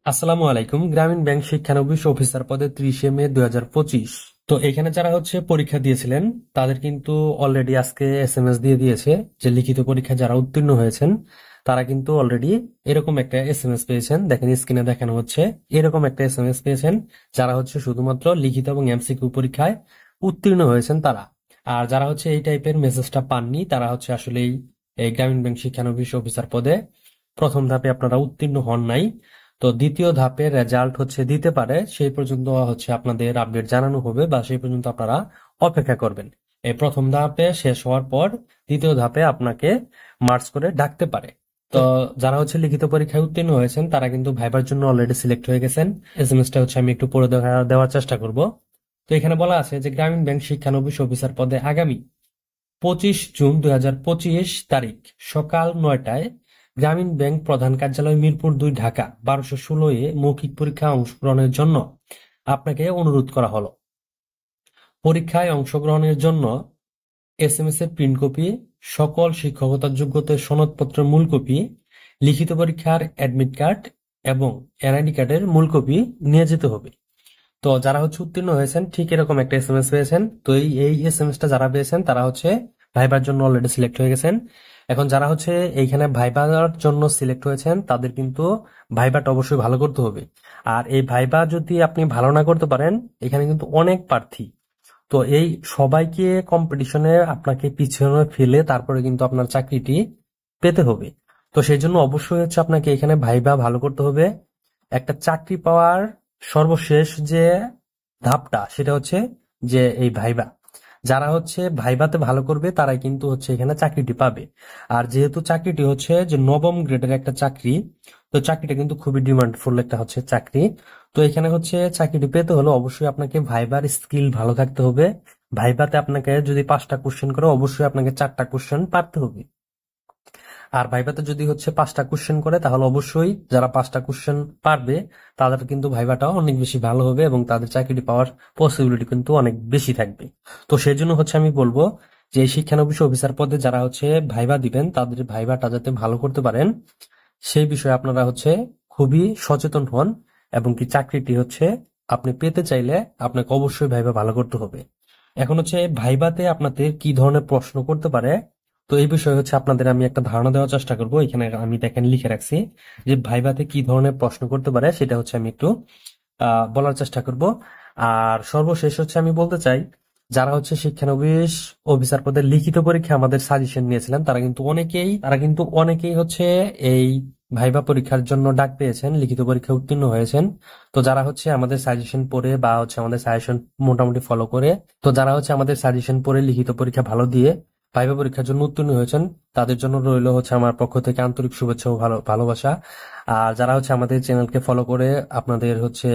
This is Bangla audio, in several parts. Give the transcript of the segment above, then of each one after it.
আসসালামু আলাইকুম। গ্রামীণ ব্যাংক শিক্ষানবিশ অফিসার পদে 30 মে 2025। তো এখানে যারা হচ্ছে পরীক্ষা দিয়েছিলেন তাদের কিন্তু অলরেডি আজকে এসএমএস দিয়ে দিয়েছে যে লিখিত পরীক্ষা যারা উত্তীর্ণ হয়েছেন তারা কিন্তু অলরেডি এরকম একটা এসএমএস পেয়েছেন। দেখেন স্ক্রিনে দেখানো হচ্ছে এরকম একটা এসএমএস পেয়েছেন যারা হচ্ছে শুধুমাত্র লিখিত এবং এমসিকিউ পরীক্ষায় উত্তীর্ণ হয়েছেন তারা। আর যারা হচ্ছে এই টাইপের মেসেজটা পাননি তারা হচ্ছে আসলেই এই গ্রামীণ ব্যাংক শিক্ষানবিশ অফিসার পদে প্রথম ধাপে আপনারা উত্তীর্ণ হন নাই। তো দ্বিতীয় ধাপের রেজাল্ট হচ্ছে দিতে পারে, সেই পর্যন্ত হচ্ছে আপনাদের আপডেট জানানো হবে বা সেই পর্যন্ত আপনারা অপেক্ষা করবেন। এই প্রথম ধাপে শেষ হওয়ার পর দ্বিতীয় ধাপে আপনাকে মার্চ করে ডাকতে পারে। তো যারা হচ্ছে লিখিত পরীক্ষায় উত্তীর্ণ হয়েছেন তারা কিন্তু ভাইবার জন্য অলরেডি সিলেক্ট হয়ে গেছেন। এসএমএসটা হচ্ছে আমি একটু পড়ে দেওয়ার চেষ্টা করব। তো এখানে বলা আছে যে গ্রামীণ ব্যাংক শিক্ষানবিশ অফিসার পদে আগামী 25 জুন 2025 তারিখ সকাল 9টায় গ্রামীণ ব্যাংক প্রধান কার্যালয় মিরপুর 2 ঢাকা 1216 মৌখিক পরীক্ষা অংশগ্রহণের জন্য আপনাকে অনুরোধ করা হলো। পরীক্ষায় অংশগ্রহণের জন্য এসএমএস এর প্রিন্ট কপি, সকল শিক্ষকতার যোগ্যতার সনদপত্রের মূল কপি, লিখিত পরীক্ষার অ্যাডমিট কার্ড এবং এনআইডি কার্ডের মূল কপি নিয়ে যেতে হবে। তো যারা হচ্ছে উত্তীর্ণ হয়েছেন ঠিক এরকম একটা এসএমএস পেয়েছেন। তো এই এসএমএসটা যারা পেয়েছেন তারা হচ্ছে ভাইবার জন্য অলরেডি সিলেক্ট হয়ে গেছেন। এখন যারা হচ্ছে এইখানে ভাইবার জন্য সিলেক্ট হয়েছেন তাদের কিন্তু ভাইবাটা অবশ্যই ভালো করতে হবে। আর এই ভাইবা যদি আপনি ভালো না করতে পারেন, এখানে কিন্তু অনেক প্রার্থী। তো এই সবাইকে কম্পিটিশনে আপনাকে পিছনে ফেলে তারপরে কিন্তু আপনার চাকরিটি পেতে হবে। তো সেই জন্য অবশ্যই হচ্ছে আপনাকে এখানে ভাইবা ভালো করতে হবে। একটা চাকরি পাওয়ার সর্বশেষ যে ধাপটা সেটা হচ্ছে যে এই ভাইবা। যারা হচ্ছে ভাইভাতে ভালো করবে তারাই কিন্তু হচ্ছে এখানে চাকরিটি পাবে। আর যেহেতু চাকরিটি হচ্ছে যে নবম গ্রেডের একটা চাকরি, তো চাকরিটা কিন্তু খুবই ডিমান্ডফুল একটা হচ্ছে চাকরি। তো এখানে হচ্ছে চাকরিটি পেতে হলে অবশ্যই আপনাকে ভাইবার স্কিল ভালো থাকতে হবে। ভাইভাতে আপনাকে যদি 5টা কোশ্চেন করে অবশ্যই আপনাকে 4টা কোশ্চেন পারতে হবে। আর ভাইভাতে যদি হচ্ছে 5টা কোশ্চেন করে তাহলে অবশ্যই যারা 5টা কোশ্চেন পারবে তাদের কিন্তু ভাইভাটাও অনেক বেশি ভালো হবে এবং তাদের চাকরি পাওয়ার পসিবিলিটি কিন্তু অনেক বেশি থাকবে। তো সেই জন্য হচ্ছে আমি বলবো যে এই শিক্ষানবিশ অফিসার পদে যারা হচ্ছে ভাইভা দিবেন তাদের ভাইভাটা যাতে ভালো করতে পারেন সেই বিষয়ে আপনারা হচ্ছে খুবই সচেতন হন। এবং কি চাকরিটি হচ্ছে আপনি পেতে চাইলে আপনাকে অবশ্যই ভাইভা ভালো করতে হবে। এখন হচ্ছে ভাইভাতে আপনাদের কি ধরনের প্রশ্ন করতে পারে, তো এই বিষয়ে হচ্ছে আপনাদের আমি একটা ধারণা দেওয়ার চেষ্টা করব। এখানে আমি দেখেন লিখে রাখছি যে ভাইভাতে কি ধরনের প্রশ্ন করতে পারে সেটা হচ্ছে আমি একটু বলার চেষ্টা করব। আর সর্বশেষ হচ্ছে আমি বলতে চাই যারা হচ্ছে শিক্ষানবিশ অফিসার পদের লিখিত পরীক্ষা আমাদের সাজেশন নিয়েছিলেন তারা কিন্তু অনেকেই হচ্ছে এই ভাইভা পরীক্ষার জন্য ডাক পেয়েছেন, লিখিত পরীক্ষা উত্তীর্ণ হয়েছেন। তো যারা হচ্ছে আমাদের সাজেশন পড়ে বা হচ্ছে আমাদের সাজেশন মোটামুটি ফলো করে, তো যারা হচ্ছে আমাদের সাজেশন পড়ে লিখিত পরীক্ষা ভালো দিয়ে ভাইভা পরীক্ষার জন্য উত্তীর্ণ হয়েছেন তাদের জন্য রইল হচ্ছে আমার পক্ষ থেকে আন্তরিক শুভেচ্ছা ও ভালোবাসা। আর যারা হচ্ছে আমাদের চ্যানেলকে ফলো করে আপনাদের হচ্ছে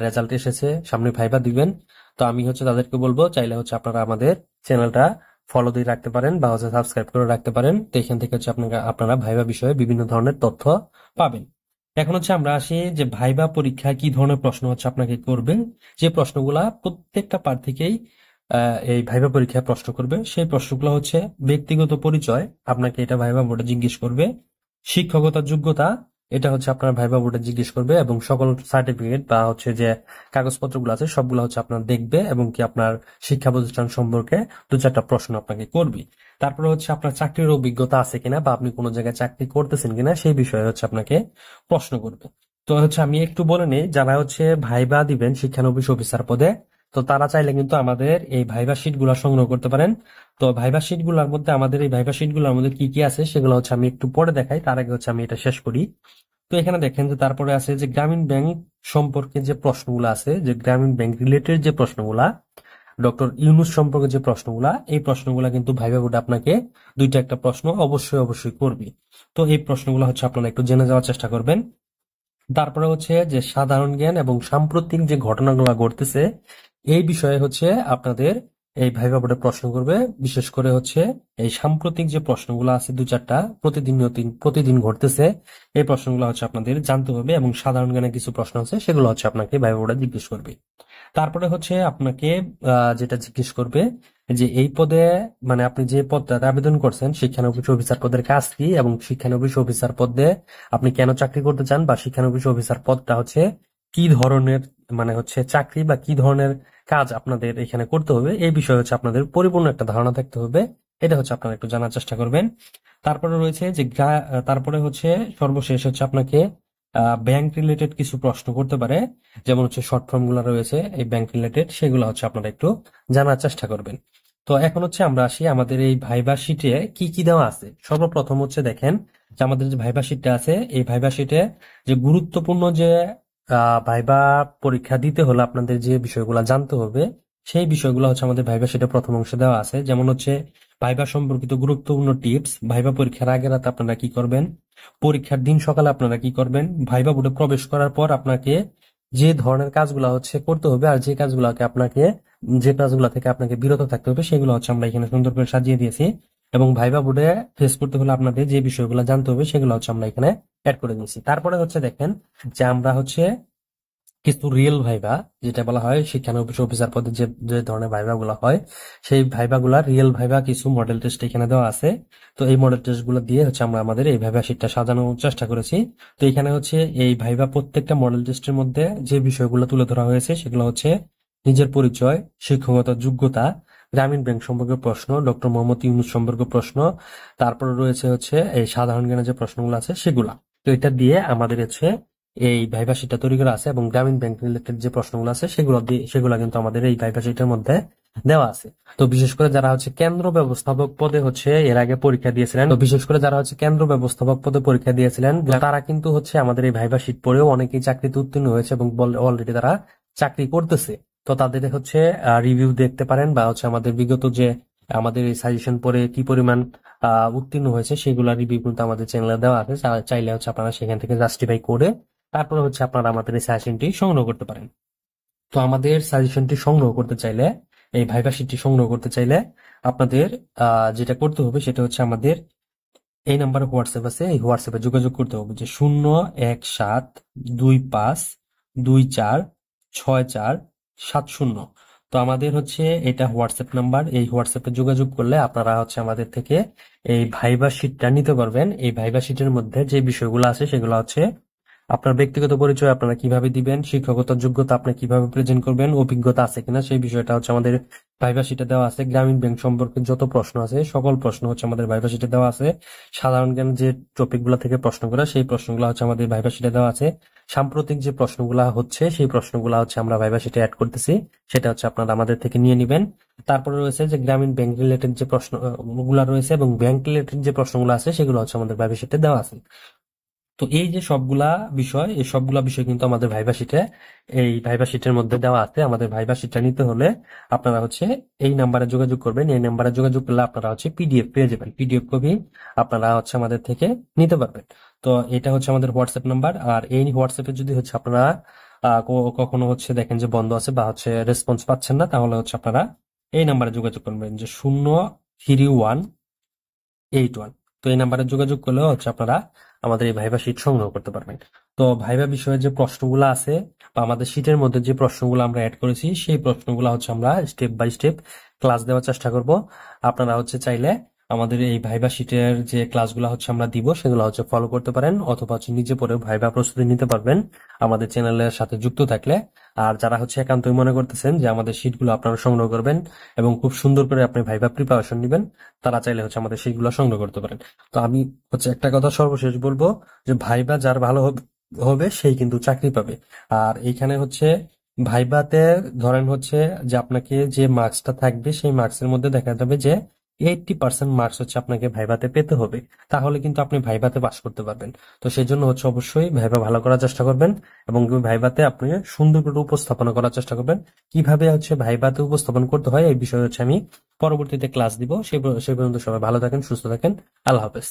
রেজাল্ট এসেছে, সামনে ভাইভা দিবেন, তো আমি হচ্ছে তাদেরকে বলবো চাইলে হচ্ছে আপনারা আমাদের চ্যানেলটা ফলো দিয়ে রাখতে পারেন বা হচ্ছে সাবস্ক্রাইব করে রাখতে পারেন। তো এখান থেকে হচ্ছে আপনারা ভাইভা বিষয়ে বিভিন্ন ধরনের তথ্য পাবেন। এখন হচ্ছে আমরা আসি যে ভাইভা পরীক্ষায় কি ধরনের প্রশ্ন হচ্ছে আপনাকে করবে। যে প্রশ্নগুলা প্রত্যেকটা প্রার্থীকেই এই ভাইভা পরীক্ষায় প্রশ্ন করবে সেই প্রশ্নগুলো হচ্ছে ব্যক্তিগত পরিচয়, আপনাকে এটা ভাইভা বোর্ডে জিজ্ঞেস করবে। শিক্ষকতার যোগ্যতা, এটা হচ্ছে আপনার ভাইভা বোর্ডে জিজ্ঞেস করবে এবং সকল সার্টিফিকেট বা হচ্ছে যে কাগজপত্রগুলো আছে সবগুলো হচ্ছে আপনার দেখবে এবং কি আপনার শিক্ষা প্রতিষ্ঠান সম্পর্কে 2-4টা প্রশ্ন আপনাকে করবে। তারপরে হচ্ছে আপনার চাকরির অভিজ্ঞতা আছে কিনা বা আপনি কোনো জায়গায় চাকরি করতেছেন কিনা সেই বিষয়ে হচ্ছে আপনাকে প্রশ্ন করবে। তো হচ্ছে আমি একটু বলে নিই যারা হচ্ছে ভাইভা দিবেন শিক্ষানবিশ অফিসার পদে, তো তারা চাইলে কিন্তু আমাদের এই ভাইভা শিট গুলা সংগ্রহ করতে পারেন। তো ভাইভা শিট গুলার মধ্যে আমাদের এই ভাইভা শিট গুলোর মধ্যে কি কি আছে সেগুলো হচ্ছে আমি একটু পরে দেখাই, তার আগে হচ্ছে আমি এটা শেষ করি। তো এখানে দেখেন যে তারপরে আছে যে গ্রামীণ ব্যাংক সম্পর্কে যে প্রশ্নগুলো আছে, যে গ্রামীণ ব্যাংক রিলেটেড যে প্রশ্নগুলা, ডক্টর ইউনূস সম্পর্কে যে প্রশ্নগুলা, এই প্রশ্নগুলা কিন্তু ভাইভা বোর্ডে আপনাকে 2টা একটা প্রশ্ন অবশ্যই অবশ্যই করবে। তো এই প্রশ্নগুলো হচ্ছে আপনারা একটু জেনে যাওয়ার চেষ্টা করবেন। তারপরে হচ্ছে যে সাধারণ জ্ঞান এবং সাম্প্রতিক যে ঘটনাগুলো ঘটতেছে এই বিষয়ে হচ্ছে আপনাদের এই ভাইবা বোর্ডে প্রশ্ন করবে। বিশেষ করে হচ্ছে এই সাম্প্রতিক যে প্রশ্নগুলো আছে 2-4টা প্রতিদিন ঘটতেছে, এই প্রশ্নগুলো হচ্ছে আপনাদের জানতে হবে, এবং সাধারণ জ্ঞানের কিছু প্রশ্ন আছে সেগুলো হচ্ছে আপনাকে ভাইবা বোর্ডে জিজ্ঞেস করবে। তারপরে হচ্ছে আপনাকে যেটা জিজ্ঞেস করবে যে এই পদে, মানে আপনি যে পদটাতে আবেদন করছেন শিক্ষানবিশ অফিসার পদের কাজ কি, এবং শিক্ষানবিশ অফিসার পদে আপনি কেন চাকরি করতে চান, বা শিক্ষানবিশ অফিসার পদটা হচ্ছে কি ধরনের, মানে হচ্ছে চাকরি বা কি ধরনের কাজ আপনাদের এখানে করতে হবে, এই বিষয়ে হচ্ছে আপনাদের পরিপূর্ণ একটা ধারণা থাকতে হবে। এটা হচ্ছে আপনারা একটু জানার চেষ্টা করবেন। তারপরে রয়েছে যে তারপরে হচ্ছে সর্বশেষ হচ্ছে আপনাকে ব্যাংক রিলেটেড কিছু প্রশ্ন করতে পারে, যেমন হচ্ছে শর্ট ফর্ম গুলো রয়েছে এই ব্যাংক রিলেটেড, সেগুলো হচ্ছে আপনারা একটু জানার চেষ্টা করবেন। তো এখন হচ্ছে আমরা আসি আমাদের এই ভাইবা শিটে কি কি দেওয়া আছে। সর্বপ্রথম হচ্ছে দেখেন যে আমাদের যে ভাইবা শিটটা আছে, এই ভাইবা শিটে যে গুরুত্বপূর্ণ যে ভাইবা পরীক্ষা দিতে হলে আপনাদের যে বিষয়গুলো জানতে হবে, সেই বিষয়গুলো হচ্ছে আমাদের ভাইবা শিটে প্রথম অংশে দেওয়া আছে। যেমন হচ্ছে ভাইবা সম্পর্কিত গুরুত্বপূর্ণ টিপস, ভাইবা পরীক্ষার আগে রাতে আপনারা কি করবেন, পরীক্ষার দিন সকালে আপনারা কি করবেন, ভাইবা বোর্ডে প্রবেশ করার পর আপনাকে যে ধরনের কাজগুলো হচ্ছে করতে হবে, আর যে কাজগুলো থেকে আপনাকে বিরত থাকতে হবে, সেগুলো হচ্ছে আমরা এখানে সুন্দর করে সাজিয়ে দিয়েছি। এবং ভাইবা বোর্ডে ফেস করতে হলে আপনাদের যে বিষয়গুলো জানতে হবে সেগুলো হচ্ছে আমরা এখানে অ্যাড করে দিয়েছি। তারপরে হচ্ছে দেখেন যে আমরা হচ্ছে কিছু রিয়েল ভাইবা, যেটা বলা হয় শিক্ষানবিশ অফিসার পদে যে যে ধরনের ভাইবা গুলা হয়, সেই ভাইবা গুলা রিয়েল ভাইবা কিছু মডেল টেস্ট এখানে দেওয়া আছে। তো এই মডেল টেস্ট গুলো দিয়ে হচ্ছে আমরা আমাদের এই ভাইবা শিটটা সাজানোর চেষ্টা করেছি। তো এখানে হচ্ছে এই ভাইবা প্রত্যেকটা মডেল টেস্টের মধ্যে যে বিষয়গুলো তুলে ধরা হয়েছে সেগুলো হচ্ছে নিজের পরিচয়, শিক্ষকতার যোগ্যতা, গ্রামীণ ব্যাংক সম্পর্কে প্রশ্ন, ডক্টর মোহাম্মদ ইউনূস সম্পর্কে প্রশ্ন, তারপরে রয়েছে হচ্ছে এই সাধারণ জ্ঞানের যে প্রশ্নগুলো আছে সেগুলা। তো এটা দিয়ে আমাদের হচ্ছে এই ভাইভা শিটটা তৈরি করা আছে, এবং গ্রামীণ ব্যাংক রিলেটেড যে প্রশ্নগুলো আছে সেগুলো কিন্তু আমাদের এই ভাইভা শিটের মধ্যে দেওয়া আছে। তো বিশেষ করে যারা হচ্ছে কেন্দ্র ব্যবস্থাপক পদে হচ্ছে এর আগে পরীক্ষা দিয়েছিলেন, তো বিশেষ করে যারা হচ্ছে কেন্দ্র ব্যবস্থাপক পদে পরীক্ষা দিয়েছিলেন, তারা কিন্তু হচ্ছে আমাদের এই ভাইভা শিট পড়েও অনেকেই চাকরিতে উত্তীর্ণ হয়েছে এবং অলরেডি তারা চাকরি করতেছে। তো তাদের হচ্ছে রিভিউ দেখতে পারেন, বা হচ্ছে আমাদের বিগত যে আমাদের এই সাজেশন পরে কি পরিমাণ উত্তীর্ণ হয়েছে সেগুলো রিভিউ কিন্তু আমাদের চ্যানেলে দেওয়া আছে। চাইলে হচ্ছে আপনারা সেখান থেকে জাস্টিফাই করে তারপরে হচ্ছে আপনারা আমাদের এই সাজেশনটি সংগ্রহ করতে পারেন। তো আমাদের সাজেশনটি সংগ্রহ করতে চাইলে, এই ভাইভা শিটটি সংগ্রহ করতে চাইলে আপনাদের যেটা করতে হবে সেটা হচ্ছে আমাদের এই নাম্বারে হোয়াটসঅ্যাপ আছে, এই হোয়াটসঅ্যাপে যোগাযোগ করতে হবে যে 01725246470। তো আমাদের হচ্ছে এটা হোয়াটসঅ্যাপ নাম্বার, এই হোয়াটসঅ্যাপে যোগাযোগ করলে আপনারা হচ্ছে আমাদের থেকে এই ভাইভা শিটটা নিতে পারবেন। এই ভাইভা শিটের মধ্যে যে বিষয়গুলো আছে সেগুলো হচ্ছে আপনার ব্যক্তিগত পরিচয় আপনারা কিভাবে দিবেন, শিক্ষকতার যোগ্যতা আপনি কিভাবে প্রেজেন্ট করবেন, অভিজ্ঞতা আছে কিনা সেই বিষয়টা হচ্ছে আমাদের ভাইভা শিটে দেওয়া আছে। গ্রামীণ ব্যাংক সম্পর্কে যত প্রশ্ন আছে সকল প্রশ্ন হচ্ছে আমাদের ভাইভা শিটে দেওয়া আছে। সাধারণ জ্ঞান যে টপিক গুলা থেকে প্রশ্ন করা, সেই প্রশ্নগুলো হচ্ছে আমাদের ভাইভা শিটে দেওয়া আছে। সাম্প্রতিক যে প্রশ্নগুলা হচ্ছে সেই প্রশ্নগুলা হচ্ছে আমরা ভাইভা শিটে অ্যাড করতেছি, সেটা হচ্ছে আপনারা আমাদের থেকে নিয়ে নিবেন। তারপরে রয়েছে যে গ্রামীণ ব্যাংক রিলেটেড যে প্রশ্ন গুলা রয়েছে এবং ব্যাংক রিলেটেড যে প্রশ্নগুলো আছে সেগুলো হচ্ছে আমাদের ভাইভা শিটে দেওয়া আছে। তো এই যে সবগুলা বিষয় কিন্তু আমাদের ভাইভা শিটে, এই ভাইভা শিটের মধ্যে দেওয়া আছে। আমাদের ভাইভা শিটটা নিতে হলে আপনারা হচ্ছে এই নাম্বারে যোগাযোগ করবেন। এই নাম্বারে যোগাযোগ করলে আপনারা হচ্ছে পিডিএফ পেয়ে যাবেন, পিডিএফ কপি আপনারা হচ্ছে আমাদের থেকে নিতে পারবেন। তো এটা হচ্ছে আমাদের হোয়াটসঅ্যাপ নাম্বার। আর এই হোয়াটসঅ্যাপে যদি হচ্ছে আপনারা কখনো হচ্ছে দেখেন যে বন্ধ আছে বা হচ্ছে রেসপন্স পাচ্ছেন না, তাহলে হচ্ছে আপনারা এই নাম্বারে যোগাযোগ করবেন যে 03181। তো এই নাম্বারে যোগাযোগ করলেও হচ্ছে আপনারা আমাদের এই ভাইভা শিট সংগ্রহ করতে পারবেন। তো ভাইভা বিষয়ে যে প্রশ্নগুলো আছে বা আমাদের শিটের মধ্যে যে প্রশ্নগুলো আমরা অ্যাড করেছি সেই প্রশ্নগুলো হচ্ছে আমরা স্টেপ বাই স্টেপ ক্লাস দেওয়ার চেষ্টা করব। আপনারা হচ্ছে চাইলে আমাদের এই ভাইভা শিটের যে ক্লাসগুলো হচ্ছে আমরা দিব সেগুলো হচ্ছে ফলো করতে পারেন, অথবা হচ্ছে নিজে পড়ে ভাইভা প্রস্তুতি নিতে পারবেন আমাদের চ্যানেলের সাথে যুক্ত থাকলে। আর যারা হচ্ছে একান্তই মনে করতেছেন যে আমাদের শিটগুলো আপনারা সংগ্রহ করবেন এবং খুব সুন্দর করে আপনি ভাইভা প্রিপারেশন নেবেন, তারা চাইলে হচ্ছে আমাদের শিটগুলো সংগ্রহ করতে পারেন। তো আমি হচ্ছে একটা কথা সর্বশেষ বলবো যে ভাইবা যার ভালো হবে সেই কিন্তু চাকরি পাবে। আর এইখানে হচ্ছে ভাইবাতে ধরেন হচ্ছে যে আপনাকে যে মার্কসটা থাকবে সেই মার্কসের মধ্যে দেখা যাবে যে 80% মার্কস হচ্ছে আপনাকে ভাইভাতে পেতে হবে, তাহলে কিন্তু আপনি ভাইভাতে পাস করতে পারবেন। তো সেই জন্য হচ্ছে অবশ্যই ভাইভা ভালো করার চেষ্টা করবেন, এবং ভাইভাতে আপনি সুন্দর করে উপস্থাপনা করার চেষ্টা করবেন। কিভাবে হচ্ছে ভাইভাতে উপস্থাপন করতে হয় এই বিষয়ে হচ্ছে আমি পরবর্তীতে ক্লাস দিব। সেই পর্যন্ত সবাই ভালো থাকেন, সুস্থ থাকেন। আল্লাহ হাফেজ।